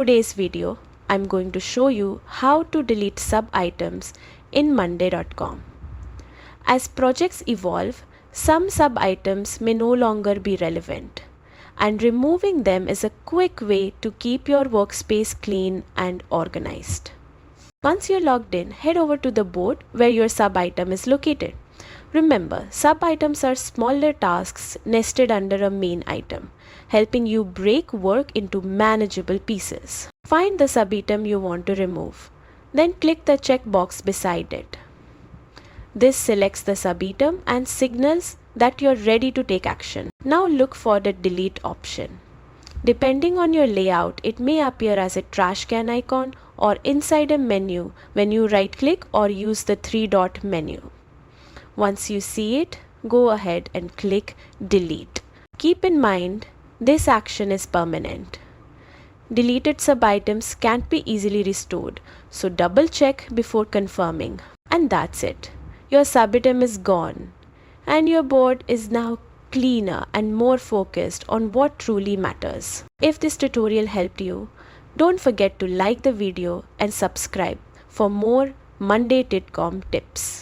today's video, I'm going to show you how to delete sub-items in monday.com. As projects evolve, some sub-items may no longer be relevant, and removing them is a quick way to keep your workspace clean and organized. Once you're logged in, head over to the board where your sub-item is located. Remember, sub-items are smaller tasks nested under a main item, helping you break work into manageable pieces. Find the sub-item you want to remove. Then click the checkbox beside it. This selects the sub-item and signals that you're ready to take action. Now look for the delete option. Depending on your layout, it may appear as a trash can icon or inside a menu when you right-click or use the three-dot menu. Once you see it, go ahead and click delete. Keep in mind, this action is permanent. Deleted sub-items can't be easily restored, so double check before confirming. And that's it. Your sub-item is gone, and your board is now cleaner and more focused on what truly matters. If this tutorial helped you, don't forget to like the video and subscribe for more Monday.com tips.